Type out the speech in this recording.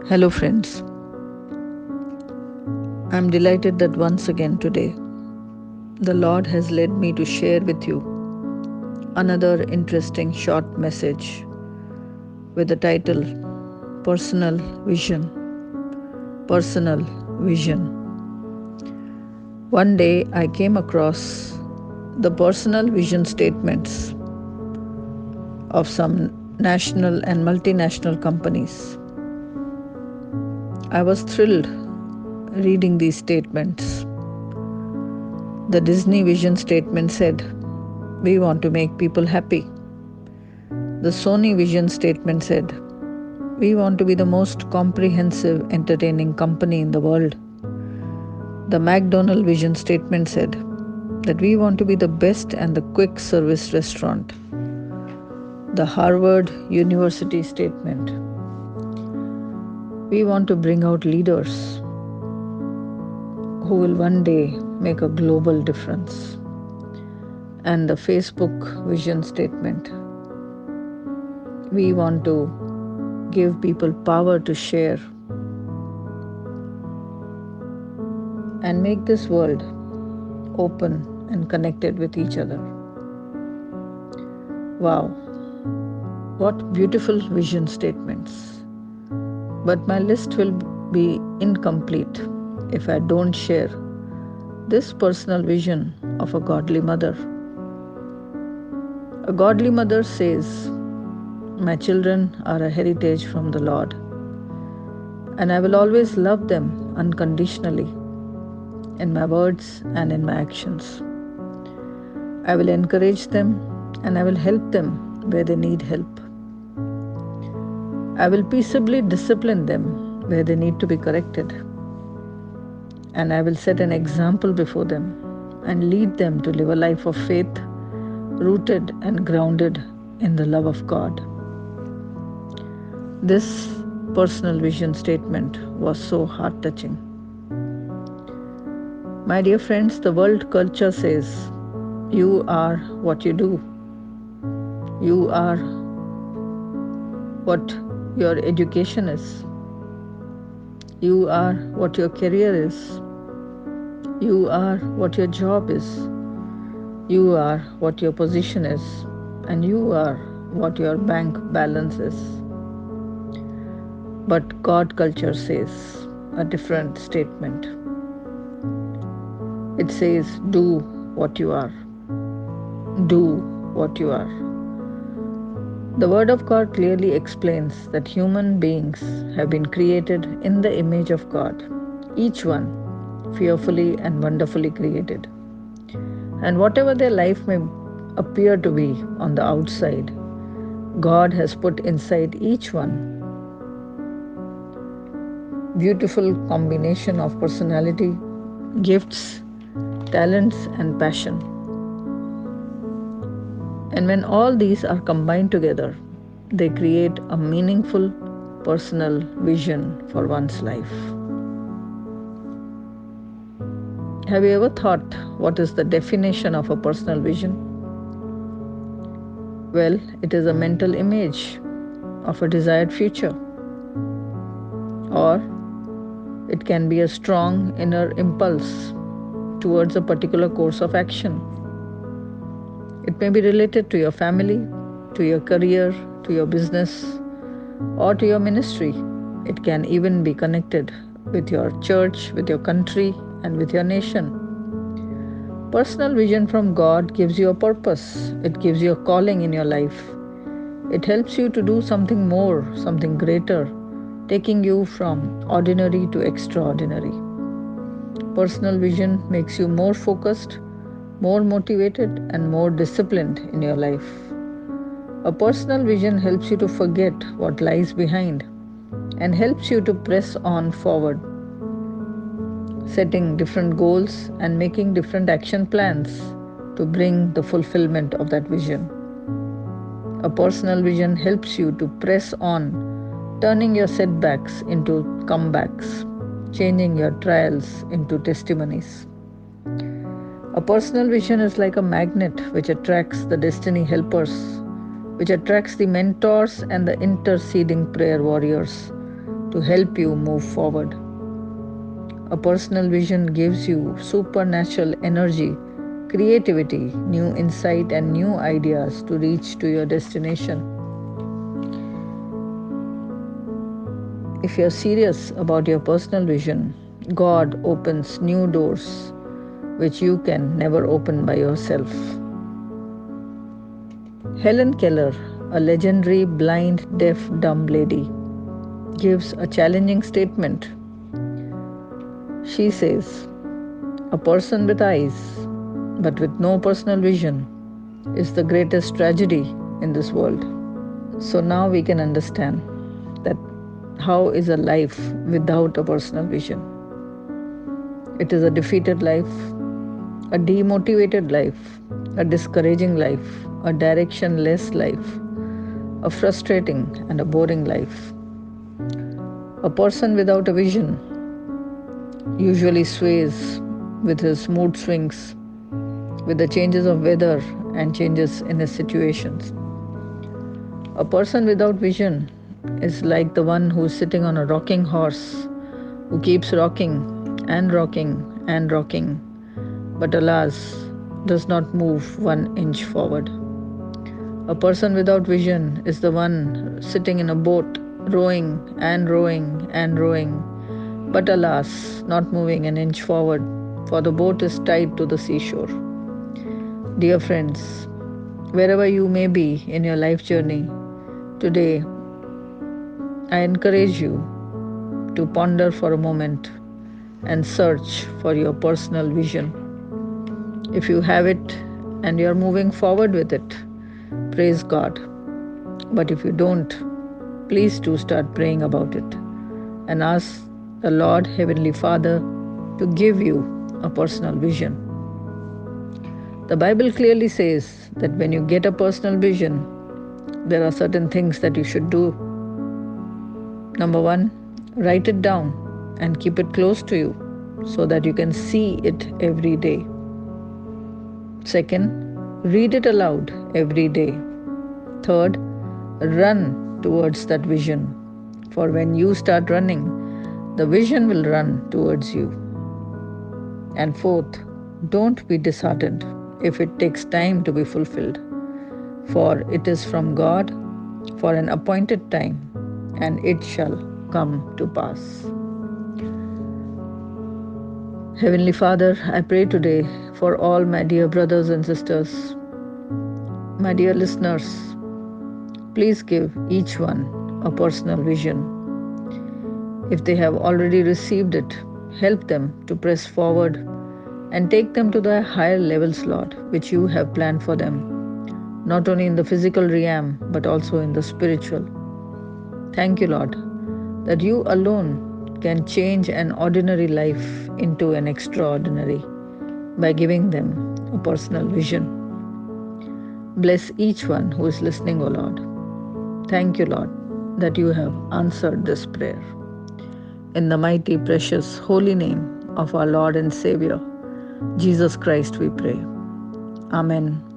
Hello, friends. I'm delighted that once again today the Lord has led me to share with you another interesting short message with the title Personal Vision. Personal Vision. One day I came across the personal vision statements of some national and multinational companies. I was thrilled reading these statements. The Disney vision statement said, "We want to make people happy." The Sony vision statement said, "We want to be the most comprehensive entertaining company in the world." The McDonald vision statement said that we want to be the best and the quick service restaurant. The Harvard University statement, we want to bring out leaders who will one day make a global difference. And the Facebook vision statement, we want to give people power to share and make this world open and connected with each other. Wow, what beautiful vision statements. But my list will be incomplete if I don't share this personal vision of a godly mother. A godly mother says, "My children are a heritage from the Lord, and I will always love them unconditionally in my words and in my actions. I will encourage them and I will help them where they need help. I will peaceably discipline them where they need to be corrected. And I will set an example before them and lead them to live a life of faith, rooted and grounded in the love of God." This personal vision statement was so heart touching. My dear friends, the world culture says, "You are what you do. You are what your education is. You are what your career is. You are what your job is. You are what your position is. And you are what your bank balance is." But God culture says a different statement. It says, "Do what you are. Do what you are." The Word of God clearly explains that human beings have been created in the image of God, each one fearfully and wonderfully created. And whatever their life may appear to be on the outside, God has put inside each one beautiful combination of personality, gifts, talents, and passion. And when all these are combined together, they create a meaningful personal vision for one's life. Have you ever thought what is the definition of a personal vision? Well, it is a mental image of a desired future, or it can be a strong inner impulse towards a particular course of action. It may be related to your family, to your career, to your business, or to your ministry. It can even be connected with your church, with your country, and with your nation. Personal vision from God gives you a purpose, it gives you a calling in your life. It helps you to do something more, something greater, taking you from ordinary to extraordinary. Personal vision makes you more focused, more motivated, and more disciplined in your life. A personal vision helps you to forget what lies behind and helps you to press on forward, setting different goals and making different action plans to bring the fulfillment of that vision. A personal vision helps you to press on, turning your setbacks into comebacks, changing your trials into testimonies. A personal vision is like a magnet which attracts the destiny helpers, which attracts the mentors and the interceding prayer warriors to help you move forward. A personal vision gives you supernatural energy, creativity, new insight, and new ideas to reach to your destination. If you're serious about your personal vision, God opens new doors which you can never open by yourself. Helen Keller, a legendary blind, deaf, dumb lady, gives a challenging statement. She says, "A person with eyes but with no personal vision is the greatest tragedy in this world." So now we can understand that how is a life without a personal vision? It is a defeated life, a demotivated life, a discouraging life, a directionless life, a frustrating and a boring life. A person without a vision usually sways with his mood swings, with the changes of weather and changes in his situations. A person without vision is like the one who is sitting on a rocking horse, who keeps rocking and rocking and rocking, but alas, does not move 1 inch forward. A person without vision is the one sitting in a boat, rowing and rowing and rowing, but alas, not moving an inch forward, for the boat is tied to the seashore. Dear friends, wherever you may be in your life journey, today I encourage you to ponder for a moment and search for your personal vision. If you have it and you are moving forward with it, praise God. But if you don't, please do start praying about it and ask the Lord Heavenly Father to give you a personal vision. The Bible clearly says that when you get a personal vision, there are certain things that you should do. Number one, write it down and keep it close to you so that you can see it every day. Second, read it aloud every day. Third, run towards that vision. For when you start running, the vision will run towards you. And fourth, don't be disheartened if it takes time to be fulfilled. For it is from God for an appointed time, and it shall come to pass. Heavenly Father, I pray today for all my dear brothers and sisters, my dear listeners. Please give each one a personal vision. If they have already received it, help them to press forward and take them to the higher levels, Lord, which you have planned for them, not only in the physical realm, but also in the spiritual. Thank you, Lord, that you alone can change an ordinary life into an extraordinary by giving them a personal vision. Bless each one who is listening, O Lord. Thank you, Lord, that you have answered this prayer. In the mighty, precious, holy name of our Lord and Savior, Jesus Christ, we pray. Amen.